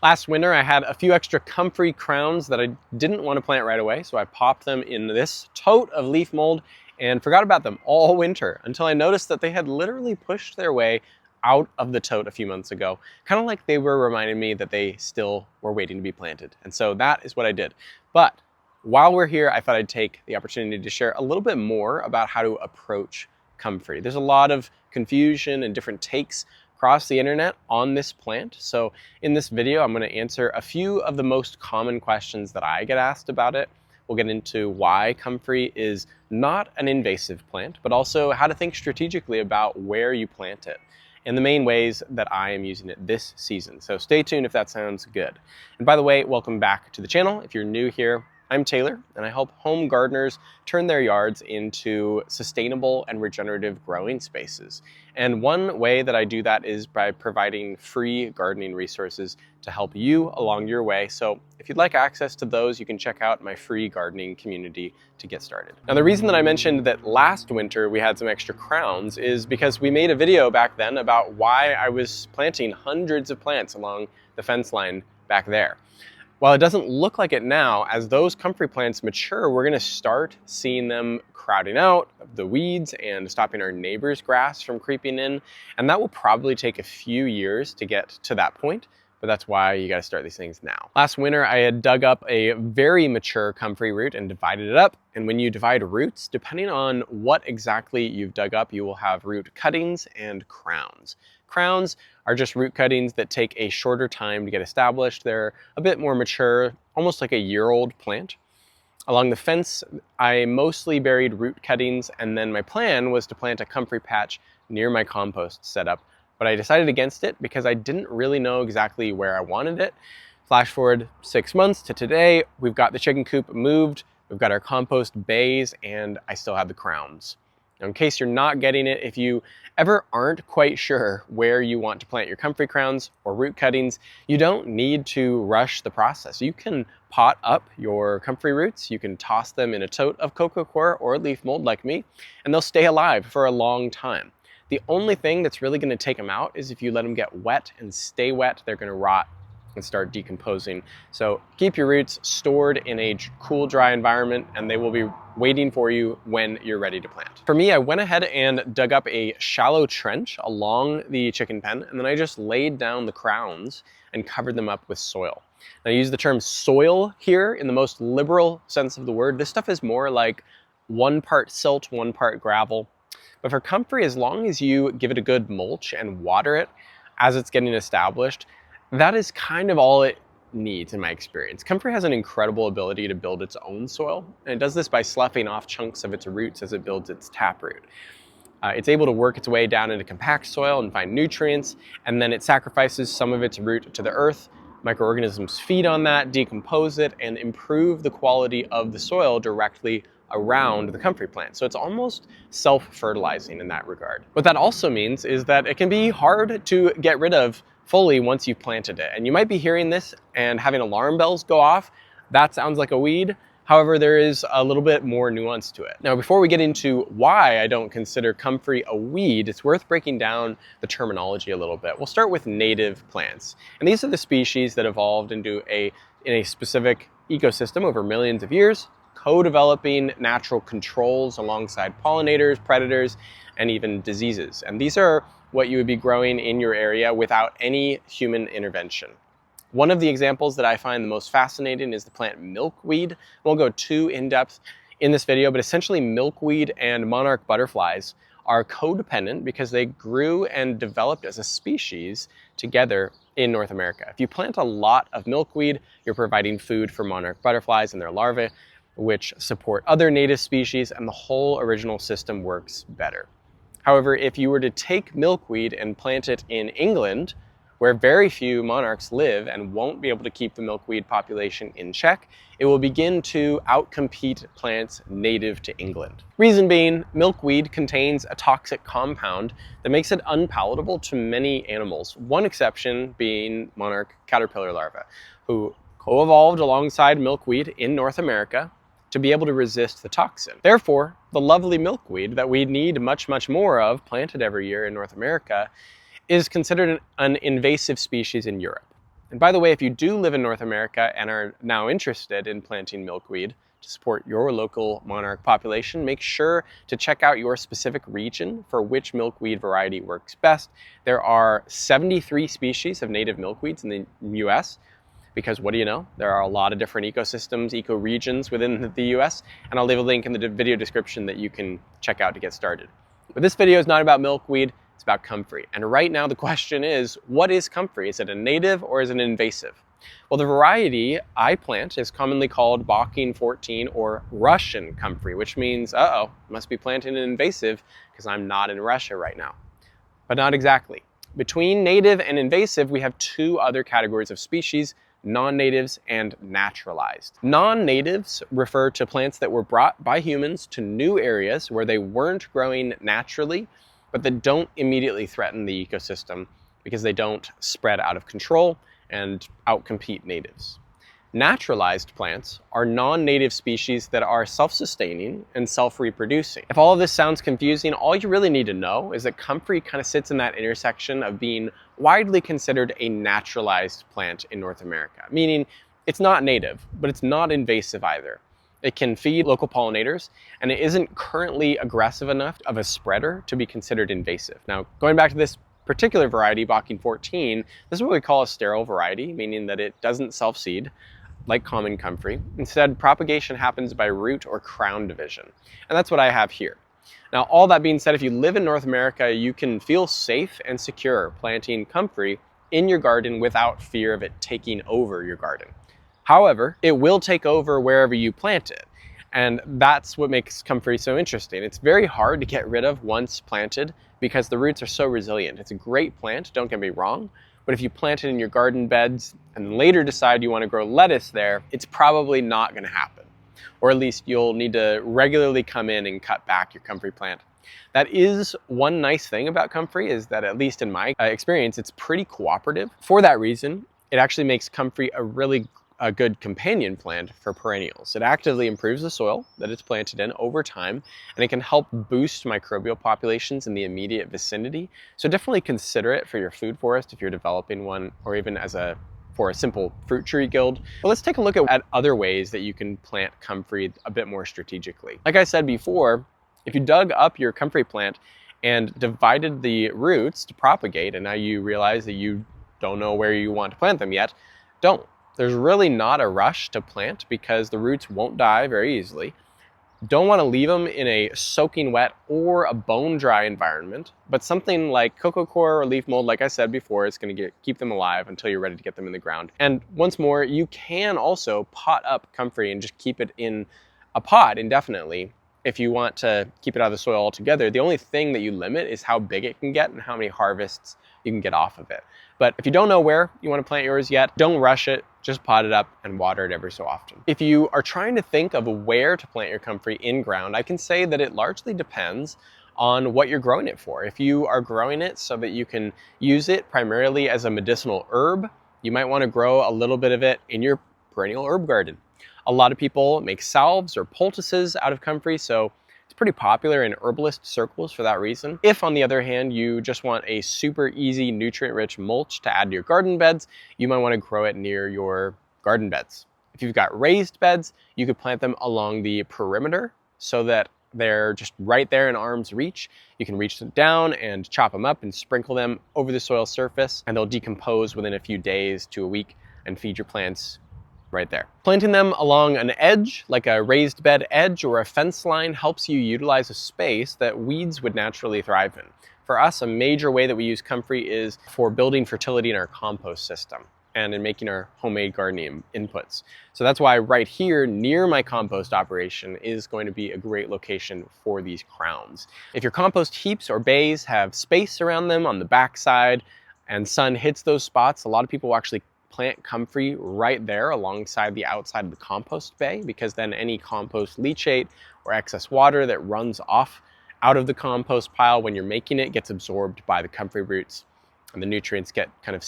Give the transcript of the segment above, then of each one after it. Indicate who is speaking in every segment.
Speaker 1: Last winter, I had a few extra Comfrey crowns that I didn't want to plant right away, so I popped them in this tote of leaf mold and forgot about them all winter until I noticed that they had literally pushed their way out of the tote a few months ago, kind of like they were reminding me that they still were waiting to be planted. And so that is what I did. But while we're here, I thought I'd take the opportunity to share a little bit more about how to approach Comfrey. There's a lot of confusion and different takes across the internet on this plant. So in this video, I'm going to answer a few of the most common questions that I get asked about it. We'll get into why Comfrey is not an invasive plant, but also how to think strategically about where you plant it and the main ways that I am using it this season. So stay tuned if that sounds good. And by the way, welcome back to the channel. If you're new here, I'm Taylor, and I help home gardeners turn their yards into sustainable and regenerative growing spaces. And one way that I do that is by providing free gardening resources to help you along your way. So if you'd like access to those, you can check out my free gardening community to get started. Now, the reason that I mentioned that last winter we had some extra crowns is because we made a video back then about why I was planting hundreds of plants along the fence line back there. While it doesn't look like it now, as those Comfrey plants mature, we're gonna start seeing them crowding out the weeds and stopping our neighbor's grass from creeping in. And that will probably take a few years to get to that point, but that's why you gotta start these things now. Last winter, I had dug up a very mature Comfrey root and divided it up. And when you divide roots, depending on what exactly you've dug up, you will have root cuttings and crowns. Crowns are just root cuttings that take a shorter time to get established. They're a bit more mature, almost like a year-old plant. Along the fence, I mostly buried root cuttings, and then my plan was to plant a Comfrey patch near my compost setup, but I decided against it because I didn't really know exactly where I wanted it. Flash forward 6 months to today, we've got the chicken coop moved, we've got our compost bays, and I still have the crowns. Now, in case you're not getting it, if you ever aren't quite sure where you want to plant your Comfrey crowns or root cuttings, you don't need to rush the process. You can pot up your Comfrey roots, you can toss them in a tote of coco coir or leaf mold like me, and they'll stay alive for a long time. The only thing that's really going to take them out is if you let them get wet and stay wet, they're going to rot and start decomposing. So keep your roots stored in a cool, dry environment, and they will be waiting for you when you're ready to plant. For me, I went ahead and dug up a shallow trench along the chicken pen, and then I just laid down the crowns and covered them up with soil. Now, I use the term soil here in the most liberal sense of the word. This stuff is more like 1 part silt, 1 part gravel. But for Comfrey, as long as you give it a good mulch and water it as it's getting established, that is kind of all it needs in my experience. Comfrey has an incredible ability to build its own soil, and it does this by sloughing off chunks of its roots as it builds its taproot. It's able to work its way down into compact soil and find nutrients, and then it sacrifices some of its root to the earth. Microorganisms feed on that, decompose it, and improve the quality of the soil directly around the Comfrey plant. So it's almost self-fertilizing in that regard. What that also means is that it can be hard to get rid of fully once you've planted it. And you might be hearing this and having alarm bells go off. That sounds like a weed. However, there is a little bit more nuance to it. Now, before we get into why I don't consider Comfrey a weed, it's worth breaking down the terminology a little bit. We'll start with native plants. And these are the species that evolved into in a specific ecosystem over millions of years, co-developing natural controls alongside pollinators, predators, and even diseases. And these are what you would be growing in your area without any human intervention. One of the examples that I find the most fascinating is the plant milkweed. I won't go too in-depth in this video, but essentially milkweed and monarch butterflies are codependent because they grew and developed as a species together in North America. If you plant a lot of milkweed, you're providing food for monarch butterflies and their larvae, which support other native species, and the whole original system works better. However, if you were to take milkweed and plant it in England, where very few monarchs live and won't be able to keep the milkweed population in check, it will begin to outcompete plants native to England. Reason being, milkweed contains a toxic compound that makes it unpalatable to many animals, one exception being monarch caterpillar larvae, who co-evolved alongside milkweed in North America to be able to resist the toxin. Therefore, the lovely milkweed that we need much, much more of planted every year in North America is considered an invasive species in Europe. And by the way, if you do live in North America and are now interested in planting milkweed to support your local monarch population, make sure to check out your specific region for which milkweed variety works best. There are 73 species of native milkweeds in the US, because what do you know? There are a lot of different ecosystems, ecoregions within the US, and I'll leave a link in the video description that you can check out to get started. But this video is not about milkweed, it's about comfrey. And right now the question is, what is comfrey? Is it a native or is it an invasive? Well, the variety I plant is commonly called Bocking 14 or Russian comfrey, which means, must be planting an invasive because I'm not in Russia right now. But not exactly. Between native and invasive, we have two other categories of species: non-natives and naturalized. Non-natives refer to plants that were brought by humans to new areas where they weren't growing naturally, but that don't immediately threaten the ecosystem because they don't spread out of control and outcompete natives. Naturalized plants are non-native species that are self-sustaining and self-reproducing. If all of this sounds confusing, all you really need to know is that comfrey kind of sits in that intersection of being widely considered a naturalized plant in North America, meaning it's not native, but it's not invasive either. It can feed local pollinators, and it isn't currently aggressive enough of a spreader to be considered invasive. Now, going back to this particular variety, Bocking 14, this is what we call a sterile variety, meaning that it doesn't self-seed like common comfrey. Instead, propagation happens by root or crown division. And that's what I have here. Now, all that being said, if you live in North America, you can feel safe and secure planting comfrey in your garden without fear of it taking over your garden. However, it will take over wherever you plant it. And that's what makes comfrey so interesting. It's very hard to get rid of once planted because the roots are so resilient. It's a great plant, don't get me wrong, but if you plant it in your garden beds and later decide you want to grow lettuce there, it's probably not going to happen. Or at least you'll need to regularly come in and cut back your comfrey plant. That is one nice thing about comfrey, is that at least in my experience, it's pretty cooperative. For that reason, it actually makes comfrey a good companion plant for perennials. It actively improves the soil that it's planted in over time, and it can help boost microbial populations in the immediate vicinity. So definitely consider it for your food forest if you're developing one, or even for a simple fruit tree guild. But let's take a look at other ways that you can plant comfrey a bit more strategically. Like I said before, if you dug up your comfrey plant and divided the roots to propagate, and now you realize that you don't know where you want to plant them yet, don't. There's really not a rush to plant because the roots won't die very easily. Don't want to leave them in a soaking wet or a bone dry environment, but something like cocoa coir or leaf mold, like I said before, is going to keep them alive until you're ready to get them in the ground. And once more, you can also pot up comfrey and just keep it in a pot indefinitely if you want to keep it out of the soil altogether. The only thing that you limit is how big it can get and how many harvests you can get off of it. But if you don't know where you want to plant yours yet, don't rush it. Just pot it up and water it every so often. If you are trying to think of where to plant your comfrey in ground, I can say that it largely depends on what you're growing it for. If you are growing it so that you can use it primarily as a medicinal herb, you might want to grow a little bit of it in your perennial herb garden. A lot of people make salves or poultices out of comfrey, so it's pretty popular in herbalist circles for that reason. If, on the other hand, you just want a super easy, nutrient-rich mulch to add to your garden beds, you might want to grow it near your garden beds. If you've got raised beds, you could plant them along the perimeter so that they're just right there in arm's reach. You can reach them down and chop them up and sprinkle them over the soil surface, and they'll decompose within a few days to a week and feed your plants right there. Planting them along an edge, like a raised bed edge or a fence line, helps you utilize a space that weeds would naturally thrive in. For us, a major way that we use comfrey is for building fertility in our compost system and in making our homemade gardening inputs. So that's why right here near my compost operation is going to be a great location for these crowns. If your compost heaps or bays have space around them on the backside and sun hits those spots, a lot of people will actually plant comfrey right there alongside the outside of the compost bay, because then any compost leachate or excess water that runs off out of the compost pile when you're making it gets absorbed by the comfrey roots, and the nutrients get kind of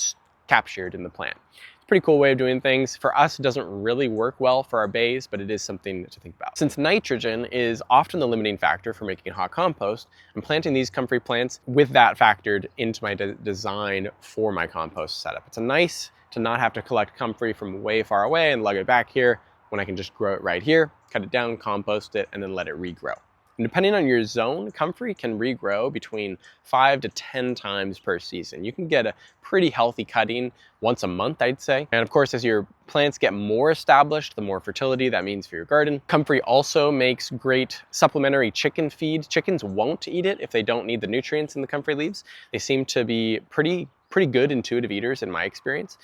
Speaker 1: captured in the plant. It's a pretty cool way of doing things. For us, it doesn't really work well for our bays, but it is something to think about. Since nitrogen is often the limiting factor for making hot compost, I'm planting these comfrey plants with that factored into my design for my compost setup. It's a nice to not have to collect comfrey from way far away and lug it back here when I can just grow it right here, cut it down, compost it, and then let it regrow. And depending on your zone, comfrey can regrow between 5 to 10 times per season. You can get a pretty healthy cutting once a month, I'd say. And of course, as your plants get more established, the more fertility that means for your garden. Comfrey also makes great supplementary chicken feed. Chickens won't eat it if they don't need the nutrients in the comfrey leaves. They seem to be pretty good intuitive eaters in my experience.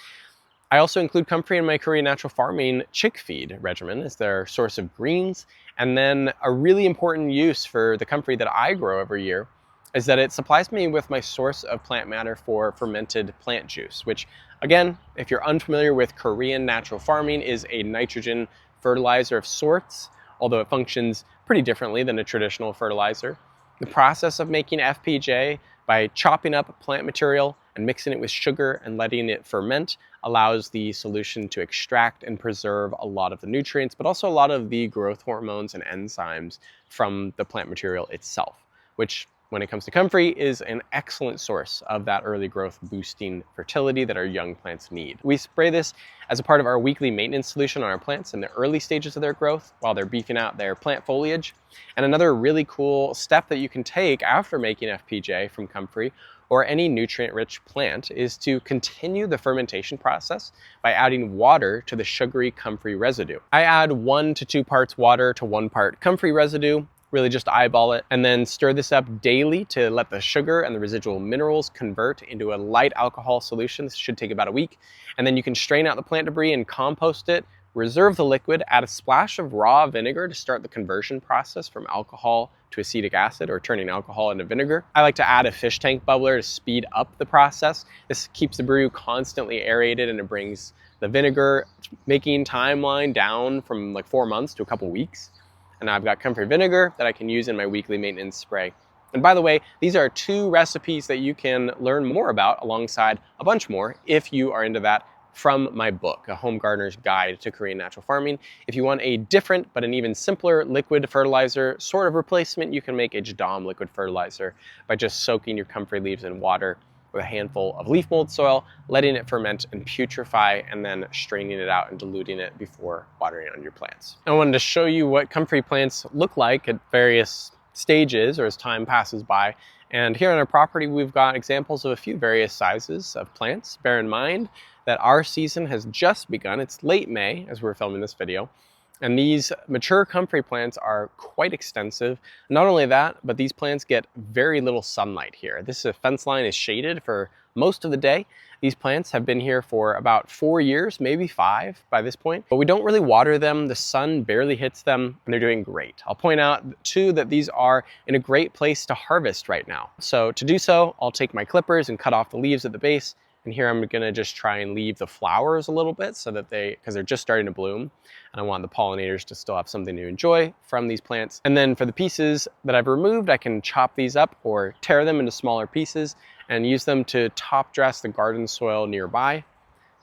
Speaker 1: I also include comfrey in my Korean natural farming chick feed regimen as their source of greens. And then a really important use for the comfrey that I grow every year is that it supplies me with my source of plant matter for fermented plant juice, which again, if you're unfamiliar with Korean natural farming, is a nitrogen fertilizer of sorts, although it functions pretty differently than a traditional fertilizer. The process of making FPJ by chopping up plant material and mixing it with sugar and letting it ferment allows the solution to extract and preserve a lot of the nutrients, but also a lot of the growth hormones and enzymes from the plant material itself, which when it comes to comfrey is an excellent source of that early growth boosting fertility that our young plants need. We spray this as a part of our weekly maintenance solution on our plants in the early stages of their growth while they're beefing out their plant foliage. And another really cool step that you can take after making FPJ from comfrey or any nutrient-rich plant is to continue the fermentation process by adding water to the sugary comfrey residue. I add 1 to 2 parts water to 1 part comfrey residue, really just eyeball it, and then stir this up daily to let the sugar and the residual minerals convert into a light alcohol solution. This should take about a week. And then you can strain out the plant debris and compost it, reserve the liquid, add a splash of raw vinegar to start the conversion process from alcohol to acetic acid, or turning alcohol into vinegar. I like to add a fish tank bubbler to speed up the process. This keeps the brew constantly aerated and it brings the vinegar making timeline down from like 4 months to a couple weeks. And I've got comfrey vinegar that I can use in my weekly maintenance spray. And by the way, these are 2 recipes that you can learn more about alongside a bunch more if you are into that from my book, A Home Gardener's Guide to Korean Natural Farming. If you want a different but an even simpler liquid fertilizer sort of replacement, you can make a Jadam liquid fertilizer by just soaking your comfrey leaves in water with a handful of leaf mold soil, letting it ferment and putrefy, and then straining it out and diluting it before watering on your plants. I wanted to show you what comfrey plants look like at various stages or as time passes by. And here on our property, we've got examples of a few various sizes of plants. Bear in mind that our season has just begun. It's late May as we're filming this video. And these mature comfrey plants are quite extensive. Not only that, but these plants get very little sunlight here. This fence line is shaded for most of the day. These plants have been here for about 4 years, maybe 5 by this point, but we don't really water them. The sun barely hits them and they're doing great. I'll point out too that these are in a great place to harvest right now. So to do so, I'll take my clippers and cut off the leaves at the base. And here I'm gonna just try and leave the flowers a little bit so that because they're just starting to bloom. And I want the pollinators to still have something to enjoy from these plants. And then for the pieces that I've removed, I can chop these up or tear them into smaller pieces and use them to top dress the garden soil nearby.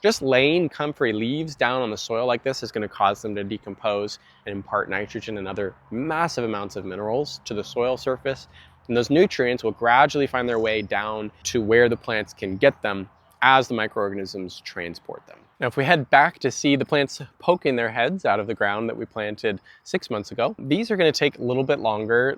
Speaker 1: Just laying comfrey leaves down on the soil like this is gonna cause them to decompose and impart nitrogen and other massive amounts of minerals to the soil surface. And those nutrients will gradually find their way down to where the plants can get them as the microorganisms transport them. Now, if we head back to see the plants poking their heads out of the ground that we planted 6 months ago, these are gonna take a little bit longer,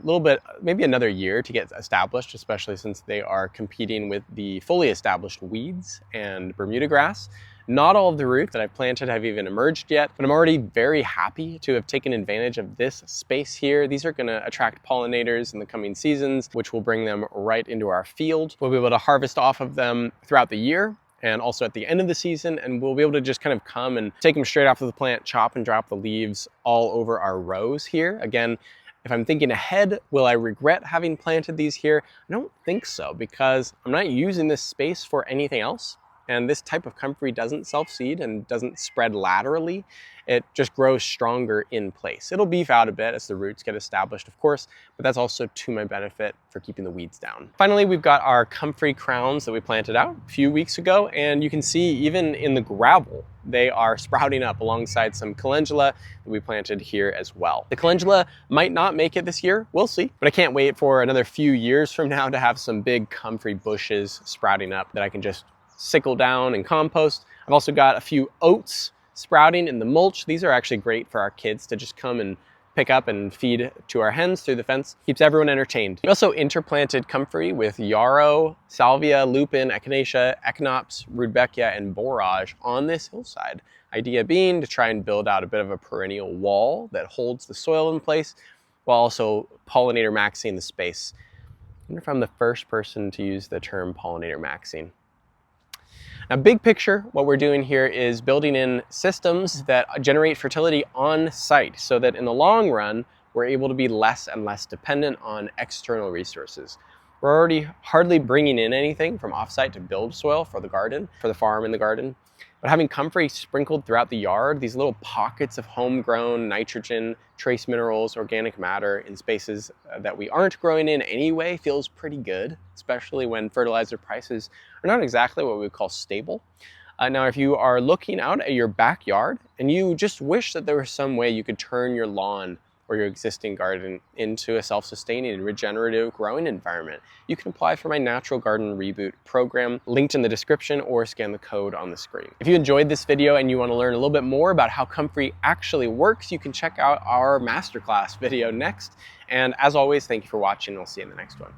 Speaker 1: maybe another year to get established, especially since they are competing with the fully established weeds and Bermuda grass. Not all of the roots that I've planted have even emerged yet, but I'm already very happy to have taken advantage of this space here. These are gonna attract pollinators in the coming seasons, which will bring them right into our field. We'll be able to harvest off of them throughout the year and also at the end of the season, and we'll be able to just kind of come and take them straight off of the plant, chop and drop the leaves all over our rows here. Again, if I'm thinking ahead, will I regret having planted these here? I don't think so, because I'm not using this space for anything else. And this type of comfrey doesn't self-seed and doesn't spread laterally. It just grows stronger in place. It'll beef out a bit as the roots get established, of course, but that's also to my benefit for keeping the weeds down. Finally, we've got our comfrey crowns that we planted out a few weeks ago, and you can see even in the gravel, they are sprouting up alongside some calendula that we planted here as well. The calendula might not make it this year, we'll see, but I can't wait for another few years from now to have some big comfrey bushes sprouting up that I can just sickle down and compost. I've also got a few oats sprouting in the mulch. These are actually great for our kids to just come and pick up and feed to our hens through the fence. Keeps everyone entertained. We also interplanted Comfrey with yarrow, salvia, lupin, echinacea, echinops, rudbeckia, and borage on this hillside. Idea being to try and build out a bit of a perennial wall that holds the soil in place while also pollinator maxing the space. I wonder if I'm the first person to use the term pollinator maxing. Now, big picture, what we're doing here is building in systems that generate fertility on site so that in the long run, we're able to be less and less dependent on external resources. We're already hardly bringing in anything from offsite to build soil for the garden, for the farm and the garden. But having Comfrey sprinkled throughout the yard, these little pockets of homegrown nitrogen, trace minerals, organic matter in spaces that we aren't growing in anyway feels pretty good, especially when fertilizer prices are not exactly what we would call stable. Now, if you are looking out at your backyard and you just wish that there was some way you could turn your lawn or your existing garden into a self-sustaining and regenerative growing environment, you can apply for my Natural Garden Reboot program, linked in the description, or scan the code on the screen. If you enjoyed this video and you want to learn a little bit more about how Comfrey actually works, you can check out our masterclass video next. And as always, thank you for watching, and I'll see you in the next one.